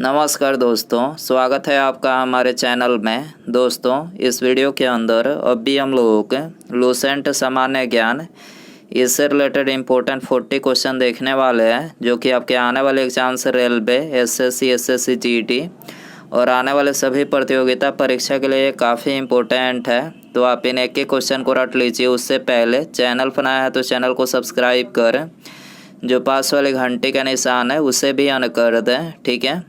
नमस्कार दोस्तों, स्वागत है आपका हमारे चैनल में। दोस्तों, इस वीडियो के अंदर अभी हम लोगों के लूसेंट सामान्य ज्ञान इससे रिलेटेड इम्पोर्टेंट 40 क्वेश्चन देखने वाले हैं, जो कि आपके आने वाले एग्जाम से रेलवे, एसएससी, जीटी और आने वाले सभी प्रतियोगिता परीक्षा के लिए काफ़ी इम्पोर्टेंट है। तो आप इन एक क्वेश्चन को रट लीजिए। उससे पहले चैनल बनाया है तो चैनल को सब्सक्राइब कर, जो पास वाले घंटे का निशान है उसे भी ऑन कर दें, ठीक है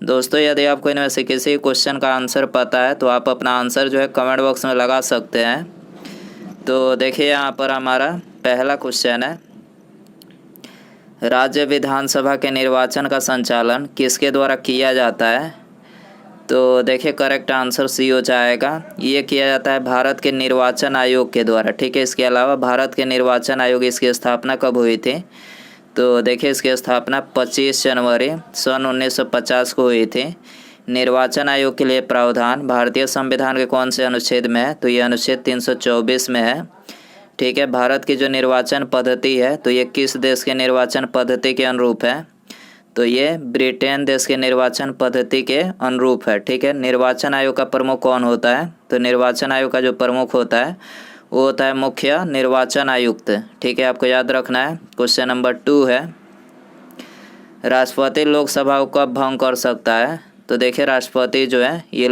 दोस्तों। यदि आपको इनमें से किसी क्वेश्चन का आंसर पता है तो आप अपना आंसर जो है कमेंट बॉक्स में लगा सकते हैं। तो देखिए, यहाँ पर हमारा पहला क्वेश्चन है, राज्य विधानसभा के निर्वाचन का संचालन किसके द्वारा किया जाता है? तो देखिए, करेक्ट आंसर सी हो जाएगा। ये किया जाता है भारत के निर्वाचन आयोग के द्वारा, ठीक है। इसके अलावा भारत के निर्वाचन आयोग, इसकी स्थापना कब हुई थी? तो देखिए, इसकी स्थापना 25 जनवरी सन 1950 को हुई थी। निर्वाचन आयोग के लिए प्रावधान भारतीय संविधान के कौन से अनुच्छेद में है? तो ये अनुच्छेद 324 में है, ठीक है। भारत की जो निर्वाचन पद्धति है तो ये किस देश के निर्वाचन पद्धति के अनुरूप है? तो ये ब्रिटेन देश के निर्वाचन पद्धति के अनुरूप है, ठीक है। निर्वाचन आयोग का प्रमुख कौन होता है? तो निर्वाचन आयोग का जो प्रमुख होता है वो होता है मुख्य निर्वाचन आयुक्त, ठीक है। आपको याद रखना है। क्वेश्चन नंबर 2 है, राष्ट्रपति लोकसभा को कब भंग कर सकता है? तो देखिए, राष्ट्रपति जो है ये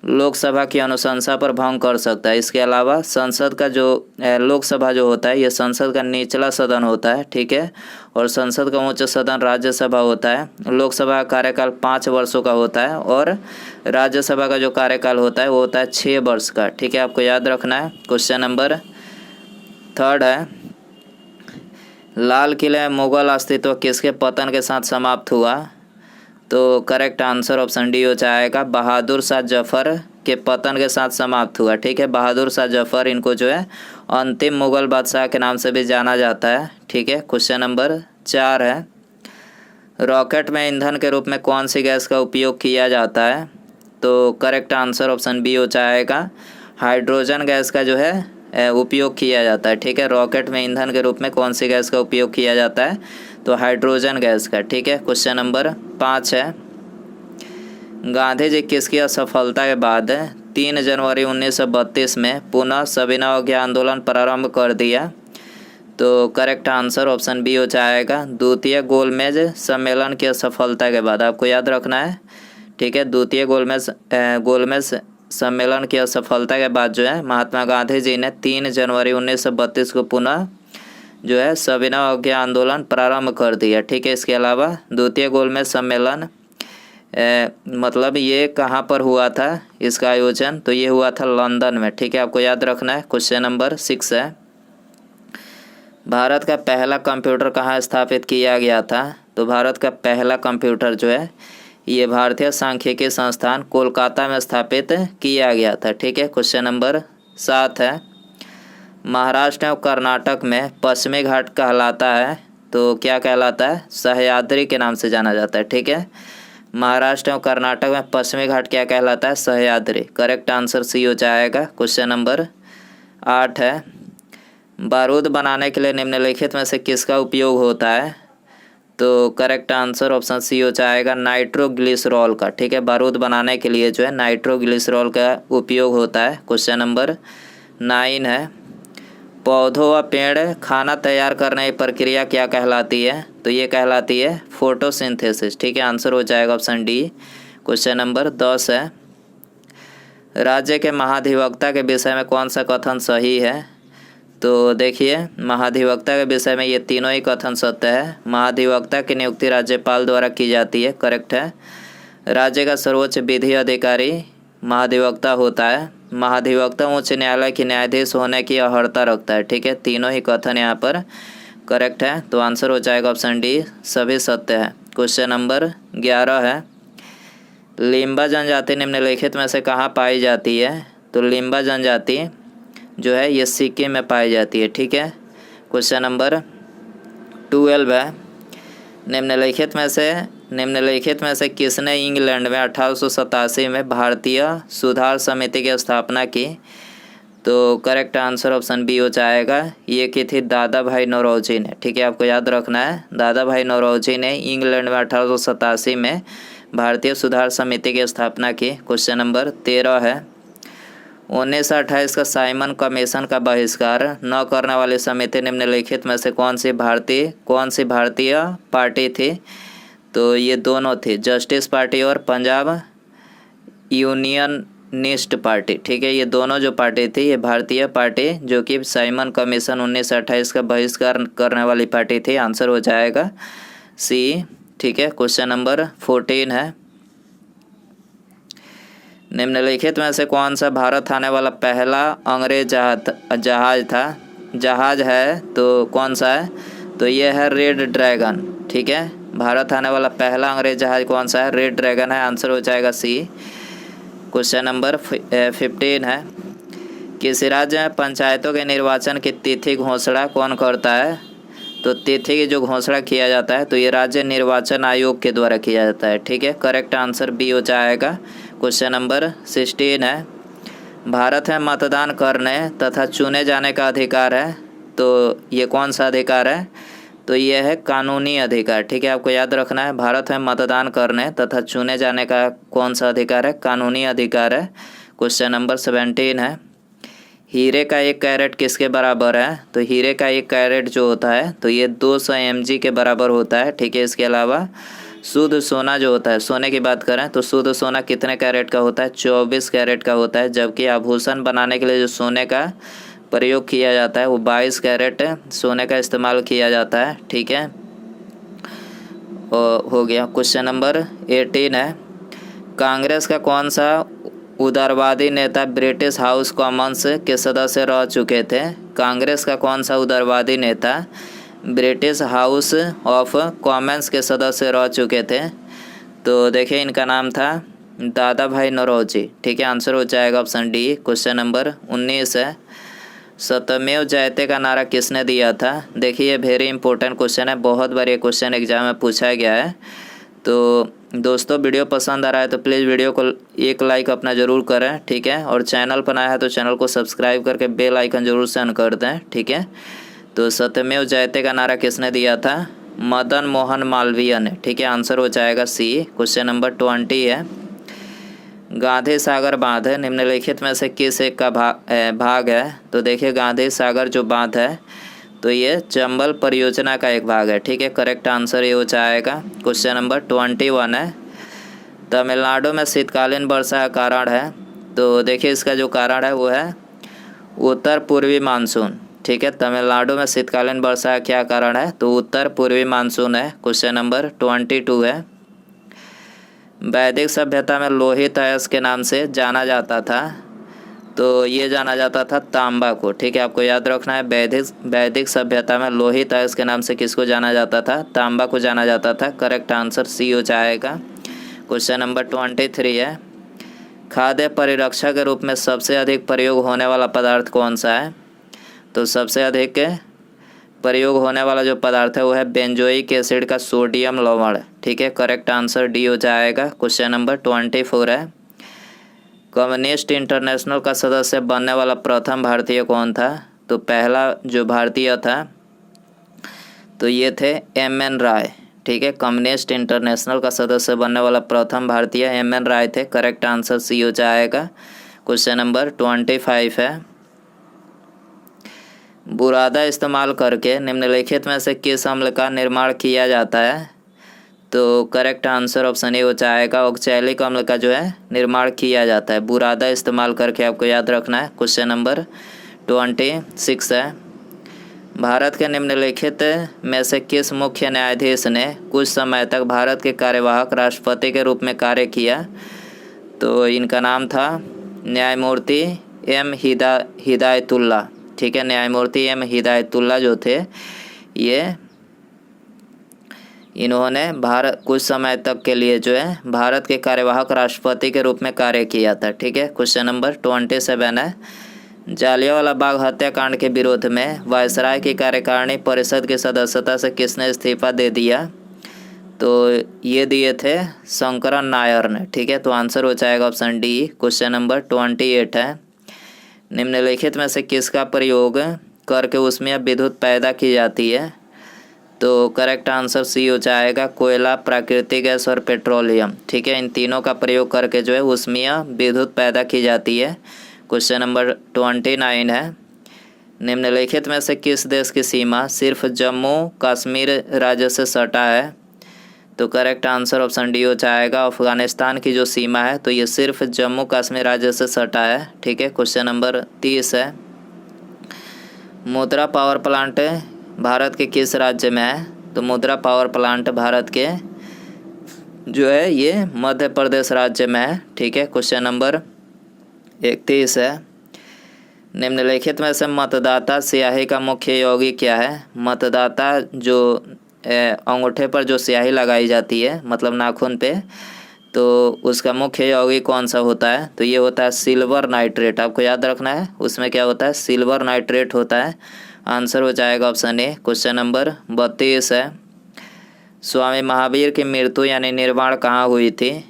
लोकसभा की अनुशंसा पर भंग कर सकता है। इसके अलावा संसद का जो लोकसभा जो होता है ये संसद का निचला सदन होता है, ठीक है। और संसद का उच्च सदन राज्यसभा होता है। लोकसभा का कार्यकाल 5 वर्षों का होता है और राज्यसभा का जो कार्यकाल होता है वो होता है 6 वर्ष का, ठीक है। आपको याद रखना है। क्वेश्चन नंबर 3 है, लाल किले में मुगल अस्तित्व किसके पतन के साथ समाप्त हुआ? तो करेक्ट आंसर ऑप्शन डी हो जाएगा, बहादुर शाह जफर के पतन के साथ समाप्त हुआ, ठीक है। बहादुर शाह जफर, इनको जो है अंतिम मुगल बादशाह के नाम से भी जाना जाता है, ठीक है। क्वेश्चन नंबर 4 है, रॉकेट में ईंधन के रूप में कौन सी गैस का उपयोग किया जाता है? तो करेक्ट आंसर ऑप्शन बी हो जाएगा, हाइड्रोजन गैस का जो है उपयोग किया जाता है, ठीक है। रॉकेट में ईंधन के रूप में कौन सी गैस का उपयोग किया जाता है? तो हाइड्रोजन गैस का, ठीक है। क्वेश्चन नंबर 5 है, गांधी जी किसकी असफलता के बाद 3 जनवरी 1932 में पुनः सविनय अवज्ञा आंदोलन प्रारंभ कर दिया? तो करेक्ट आंसर ऑप्शन बी हो जाएगा, द्वितीय गोलमेज सम्मेलन की असफलता के बाद। आपको याद रखना है, ठीक है। द्वितीय गोलमेज सम्मेलन की असफलता के बाद जो है महात्मा गांधी जी ने 3 जनवरी 1932 को पुनः जो है सविनय अवज्ञा आंदोलन प्रारंभ कर दिया, ठीक है। इसके अलावा द्वितीय गोलमेज सम्मेलन मतलब ये कहाँ पर हुआ था इसका आयोजन? तो ये हुआ था लंदन में, ठीक है। आपको याद रखना है। क्वेश्चन नंबर 6 है, भारत का पहला कंप्यूटर कहाँ स्थापित किया गया था? तो भारत का पहला कंप्यूटर जो है ये भारतीय सांख्यिकी संस्थान कोलकाता में स्थापित किया गया था, ठीक है। क्वेश्चन नंबर 7 है, महाराष्ट्र और कर्नाटक में पश्चिमी घाट कहलाता है तो क्या कहलाता है? सह्याद्री के नाम से जाना जाता है, ठीक है। महाराष्ट्र और कर्नाटक में पश्चिमी घाट क्या कहलाता है? सह्याद्री। करेक्ट आंसर सी हो जाएगा। क्वेश्चन नंबर 8 है, बारूद बनाने के लिए निम्नलिखित में से किसका उपयोग होता है? तो करेक्ट आंसर ऑप्शन सी हो जाएगा, नाइट्रोग्लिसरॉल का, ठीक है। बारूद बनाने के लिए जो है नाइट्रोग्लिसरॉल का उपयोग होता है। क्वेश्चन नंबर 9 है, पौधों व पेड़ खाना तैयार करने की प्रक्रिया क्या कहलाती है? तो ये कहलाती है फोटोसिंथेसिस, ठीक है। आंसर हो जाएगा ऑप्शन डी। क्वेश्चन नंबर 10 है, राज्य के महाधिवक्ता के विषय में कौन सा कथन सही है? तो देखिए, महाधिवक्ता के विषय में ये तीनों ही कथन सत्य है। महाधिवक्ता की नियुक्ति राज्यपाल द्वारा की जाती है, करेक्ट है। राज्य का सर्वोच्च विधि अधिकारी महाधिवक्ता होता है। महाधिवक्ता उच्च न्यायालय की न्यायाधीश होने की अर्हता रखता है, ठीक है। तीनों ही कथन यहाँ पर करेक्ट है, तो आंसर हो जाएगा ऑप्शन डी, सभी सत्य है। क्वेश्चन नंबर 11 है, लिम्बा जनजाति निम्नलिखित में से कहाँ पाई जाती है? तो लिम्बा जनजाति जो है ये सिक्किम में पाई जाती है, ठीक है। क्वेश्चन नंबर 12 है, निम्नलिखित में से किसने इंग्लैंड में 1887 में भारतीय सुधार समिति की स्थापना की? तो करेक्ट आंसर ऑप्शन बी हो जाएगा। ये की थी दादा भाई नौरोजी ने। ठीक है, आपको याद रखना है, दादा भाई नौरोजी ने इंग्लैंड में 1887 में भारतीय सुधार समिति की स्थापना की। क्वेश्चन नंबर 13 है, 1928 का साइमन कमीशन का बहिष्कार न करने वाली समिति निम्नलिखित में से कौन सी भारतीय पार्टी थी? तो ये दोनों थी, जस्टिस पार्टी और पंजाब यूनियनिस्ट पार्टी। ठीक है, ये दोनों जो पार्टी थी ये भारतीय पार्टी जो कि साइमन कमीशन 1928 का बहिष्कार करने वाली पार्टी थी। आंसर हो जाएगा सी। ठीक है, क्वेश्चन नंबर 14 है, निम्नलिखित में से कौन सा भारत आने वाला पहला अंग्रेज जहाज है? तो कौन सा है? तो ये है रेड ड्रैगन। ठीक है, भारत आने वाला पहला अंग्रेज जहाज कौन सा है? रेड ड्रैगन है। आंसर हो जाएगा सी। क्वेश्चन नंबर 15 है, किसी राज्य में पंचायतों के निर्वाचन की तिथि घोषणा कौन करता है? तो तिथि की जो घोषणा किया जाता है तो ये राज्य निर्वाचन आयोग के द्वारा किया जाता है। ठीक है, करेक्ट आंसर बी हो जाएगा। क्वेश्चन नंबर 16 है, भारत में मतदान करने तथा चुने जाने का अधिकार है, तो ये कौन सा अधिकार है? तो ये है कानूनी अधिकार। ठीक है, आपको याद रखना है, भारत में मतदान करने तथा चुने जाने का कौन सा अधिकार है? कानूनी अधिकार है। क्वेश्चन नंबर 17 है, हीरे का 1 कैरेट किसके बराबर है? तो हीरे का 1 कैरेट जो होता है तो ये 200 mg के बराबर होता है। ठीक है, इसके अलावा शुद्ध सोना जो होता है, सोने की बात करें तो शुद्ध सोना कितने कैरेट का होता है? 24 कैरेट का होता है। जबकि आभूषण बनाने के लिए जो सोने का प्रयोग किया जाता है वो 22 कैरेट सोने का इस्तेमाल किया जाता है। ठीक है, हो गया। क्वेश्चन नंबर 18 है, कांग्रेस का कौन सा उदारवादी नेता ब्रिटिश हाउस कॉमन्स के सदस्य रह चुके थे? कांग्रेस का कौन सा उदारवादी नेता ब्रिटिश हाउस ऑफ कॉमन्स के सदस्य रह चुके थे? तो देखिए, इनका नाम था दादा भाई नौरोजी। ठीक है, आंसर हो जाएगा ऑप्शन डी। क्वेश्चन नंबर 19 है, सत्यमेव जयते का नारा किसने दिया था? देखिए, ये वेरी इंपॉर्टेंट क्वेश्चन है, बहुत बार ये क्वेश्चन एग्जाम में पूछा गया है। तो दोस्तों, वीडियो पसंद आ रहा है तो प्लीज़ वीडियो को एक लाइक अपना ज़रूर करें। ठीक है, और चैनल पर नया है तो चैनल को सब्सक्राइब करके बेल आइकन ज़रूर से ऑन कर दें। ठीक है, तो सत्यमेव जयते का नारा किसने दिया था? मदन मोहन मालवीय ने। ठीक है, आंसर हो जाएगा सी। क्वेश्चन नंबर 20 है, गांधी सागर बांध निम्नलिखित में से किस एक का भाग है? तो देखिए, गांधी सागर जो बांध है तो ये चंबल परियोजना का एक भाग है। ठीक है, करेक्ट आंसर ये हो जाएगा। क्वेश्चन नंबर 21 है, तमिलनाडु में शीतकालीन वर्षा का कारण है? तो देखिए, इसका जो कारण है वो है उत्तर पूर्वी मानसून। ठीक है, तमिलनाडु में शीतकालीन वर्षा का क्या कारण है? तो उत्तर पूर्वी मानसून है। क्वेश्चन नंबर 22 है, वैदिक सभ्यता में लोहित अयस्क के नाम से जाना जाता था, तो ये जाना जाता था तांबा को। ठीक है, आपको याद रखना है, वैदिक सभ्यता में लोहित अयस्क के नाम से किसको जाना जाता था? तांबा को जाना जाता था। करेक्ट आंसर सी हो जाएगा। क्वेश्चन नंबर 23 है, खाद्य परिरक्षा के रूप में सबसे अधिक प्रयोग होने वाला पदार्थ कौन सा है? तो सबसे अधिक प्रयोग होने वाला जो पदार्थ है वो है बेंजोइक एसिड का सोडियम लवण। ठीक है, करेक्ट आंसर डी हो जाएगा। क्वेश्चन नंबर 24 है, कम्युनिस्ट इंटरनेशनल का सदस्य बनने वाला प्रथम भारतीय कौन था? तो पहला जो भारतीय था तो ये थे M.N. राय। ठीक है, कम्युनिस्ट इंटरनेशनल का सदस्य बनने वाला प्रथम भारतीय M.N. राय थे। करेक्ट आंसर सी हो जाएगा। क्वेश्चन नंबर 25 है, बुरादा इस्तेमाल करके निम्नलिखित में से किस अम्ल का निर्माण किया जाता है? तो करेक्ट आंसर ऑप्शन ए हो जाएगा, ऑक्सैलिक अम्ल का जो है निर्माण किया जाता है बुरादा इस्तेमाल करके। आपको याद रखना है। क्वेश्चन नंबर 26 है, भारत के निम्नलिखित में से किस मुख्य न्यायाधीश ने कुछ समय तक भारत के कार्यवाहक राष्ट्रपति के रूप में कार्य किया? तो इनका नाम था न्यायमूर्ति M. हिदायतुल्ला। ठीक है, न्यायमूर्ति M. हिदायतुल्ला जो थे ये इन्होंने कुछ समय तक के लिए जो है भारत के कार्यवाहक राष्ट्रपति के रूप में कार्य किया था। ठीक है, क्वेश्चन नंबर 27 है, जालियांवाला बाग हत्याकांड के विरोध में वायसराय की कार्यकारिणी परिषद की सदस्यता से किसने इस्तीफा दे दिया? तो ये दिए थे शंकरन नायर ने। ठीक है, तो आंसर हो जाएगा ऑप्शन डी। क्वेश्चन नंबर 28 है, निम्नलिखित में से किसका प्रयोग करके उसमें विद्युत पैदा की जाती है? तो करेक्ट आंसर सी हो जाएगा, कोयला, प्राकृतिक गैस और पेट्रोलियम। ठीक है, इन तीनों का प्रयोग करके जो है उसमें विद्युत पैदा की जाती है। क्वेश्चन नंबर 29 है, निम्नलिखित में से किस देश की सीमा सिर्फ जम्मू कश्मीर राज्य से सटा है? तो करेक्ट आंसर ऑप्शन डी हो जाएगा, अफगानिस्तान की जो सीमा है तो ये सिर्फ जम्मू कश्मीर राज्य से सटा है। ठीक है, क्वेश्चन नंबर 30 है, मुद्रा पावर प्लांट भारत के किस राज्य में है? तो मुद्रा पावर प्लांट भारत के जो है ये मध्य प्रदेश राज्य में है। ठीक है, क्वेश्चन नंबर 31 है, निम्नलिखित में से मतदाता स्याही का मुख्य यौगिक क्या है? मतदाता जो अंगूठे पर जो स्याही लगाई जाती है मतलब नाखून पे, तो उसका मुख्य यौगिक कौन सा होता है? तो ये होता है सिल्वर नाइट्रेट। आपको याद रखना है, उसमें क्या होता है? सिल्वर नाइट्रेट होता है। आंसर हो जाएगा ऑप्शन ए। क्वेश्चन नंबर 32 है, स्वामी महावीर की मृत्यु यानी निर्वाण कहाँ हुई थी?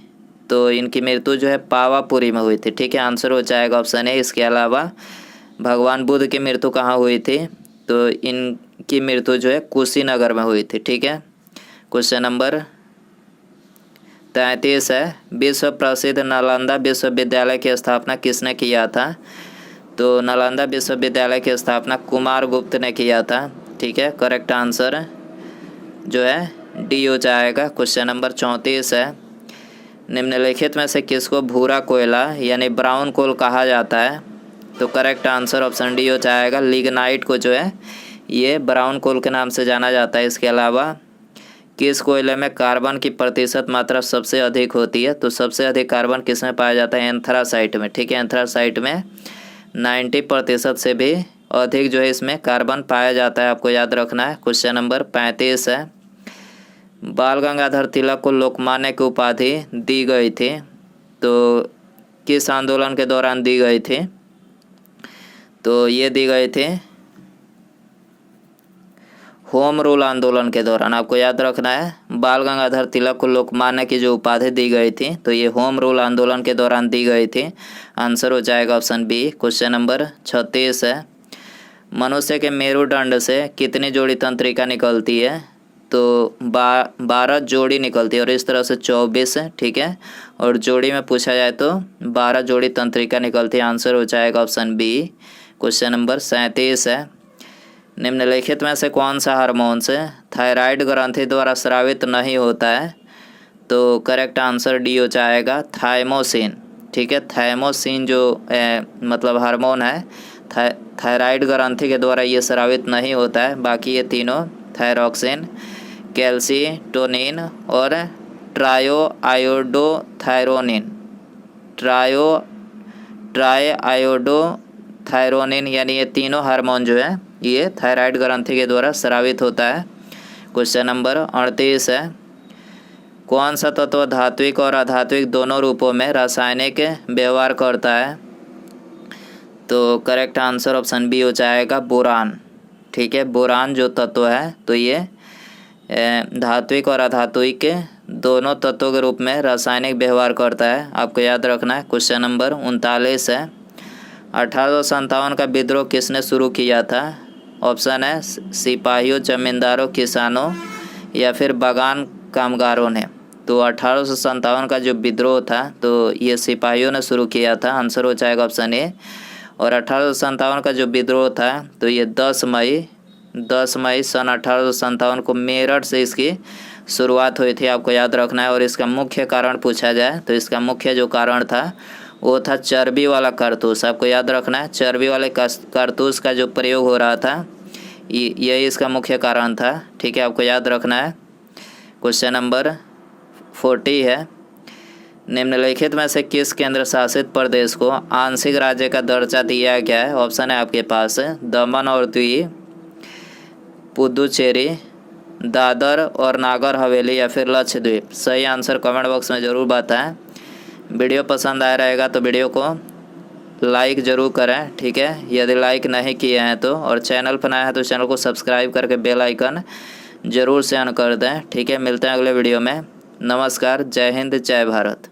तो इनकी मृत्यु जो है पावापुरी में हुई थी। ठीक है, आंसर हो जाएगा ऑप्शन ए। इसके अलावा भगवान बुद्ध की मृत्यु कहाँ हुई थी? तो इनकी मृत्यु जो है कुशीनगर में हुई थी। ठीक है, क्वेश्चन नंबर 33 है, विश्व प्रसिद्ध नालंदा विश्वविद्यालय की स्थापना किसने किया था? तो नालंदा विश्वविद्यालय की स्थापना कुमारगुप्त ने किया था। ठीक है, करेक्ट आंसर जो है डी हो जाएगा। क्वेश्चन नंबर 34 है, निम्नलिखित में से किसको भूरा कोयला यानी ब्राउन कोल कहा जाता है? तो करेक्ट आंसर ऑप्शन डी हो जाएगा, लिग्नाइट को जो है ये ब्राउन कोल के नाम से जाना जाता है। इसके अलावा किस कोयले में कार्बन की प्रतिशत मात्रा सबसे अधिक होती है? तो सबसे अधिक कार्बन किस में पाया जाता है? एंथ्रासाइट में। ठीक है, एंथ्रासाइट में 90% से भी अधिक जो है इसमें कार्बन पाया जाता है, आपको याद रखना है। क्वेश्चन नंबर 35 है, बाल गंगाधर तिलक को लोकमान्य की उपाधि दी गई थी, तो किस आंदोलन के दौरान दी गई थी? तो ये दी गई थी होम रूल आंदोलन के दौरान। आपको याद रखना है, बाल गंगाधर तिलक को लोकमान्य की जो उपाधि दी गई थी तो ये होम रूल आंदोलन के दौरान दी गई थी। आंसर हो जाएगा ऑप्शन बी। क्वेश्चन नंबर 36 है, मनुष्य के मेरुदंड से कितनी जोड़ी तंत्रिका निकलती है? तो 12 जोड़ी निकलती है और इस तरह से 24। ठीक है, और जोड़ी में पूछा जाए तो 12 जोड़ी तंत्रिका निकलती है। आंसर हो जाएगा ऑप्शन बी। क्वेश्चन नंबर 37 है, निम्नलिखित में से कौन सा हार्मोन्स थायराइड ग्रंथि द्वारा स्रावित नहीं होता है? तो करेक्ट आंसर डी हो जाएगा, थाइमोसिन। ठीक है, थाइमोसिन जो मतलब हार्मोन है थायराइड ग्रंथि के द्वारा ये स्रावित नहीं होता है। बाकी ये तीनों थायरोक्सिन, कैल्सीटोनिन और ट्राईआयोडोथायरोनिन ट्राईआयोडोथायरोनिन यानी ये तीनों हार्मोन जो है ये थायराइड ग्रंथि के द्वारा स्रावित होता है। क्वेश्चन नंबर 38 है, कौन सा तत्व धात्विक और अधात्विक दोनों रूपों में रासायनिक व्यवहार करता है? तो करेक्ट आंसर ऑप्शन बी हो जाएगा, बोरान। ठीक है, बोरान जो तत्व है तो ये धात्विक और अधात्विक दोनों तत्वों के रूप में रासायनिक व्यवहार करता है, आपको याद रखना है। क्वेश्चन नंबर 39 है, 1857 का विद्रोह किसने शुरू किया था? ऑप्शन है सिपाहियों, जमींदारों, किसानों या फिर बागान कामगारों ने। तो 1857 का जो विद्रोह था तो ये सिपाहियों ने शुरू किया था। आंसर हो जाएगा ऑप्शन ए। और 1857 का जो विद्रोह था तो ये 10 मई सन 1857 को मेरठ से इसकी शुरुआत हुई थी, आपको याद रखना है। और इसका मुख्य कारण पूछा जाए तो इसका मुख्य जो कारण था वो था चर्बी वाला कारतूस, आपको याद रखना है। चर्बी वाले कारतूस का जो प्रयोग हो रहा था यही इसका मुख्य कारण था। ठीक है, आपको याद रखना है। क्वेश्चन नंबर 40 है, निम्नलिखित में से किस केंद्र शासित प्रदेश को आंशिक राज्य का दर्जा दिया गया है? ऑप्शन है आपके पास दमन और दीव, पुदुचेरी, दादर और नागर हवेली या फिर लक्षद्वीप। सही आंसर कमेंट बॉक्स में ज़रूर बताएं। वीडियो पसंद आया रहेगा तो वीडियो को लाइक ज़रूर करें। ठीक है, यदि लाइक नहीं किए हैं तो, और चैनल पर नया है तो चैनल को सब्सक्राइब करके बेल आइकन ज़रूर से ऑन कर दें। ठीक है, मिलते हैं अगले वीडियो में। नमस्कार, जय हिंद, जय भारत।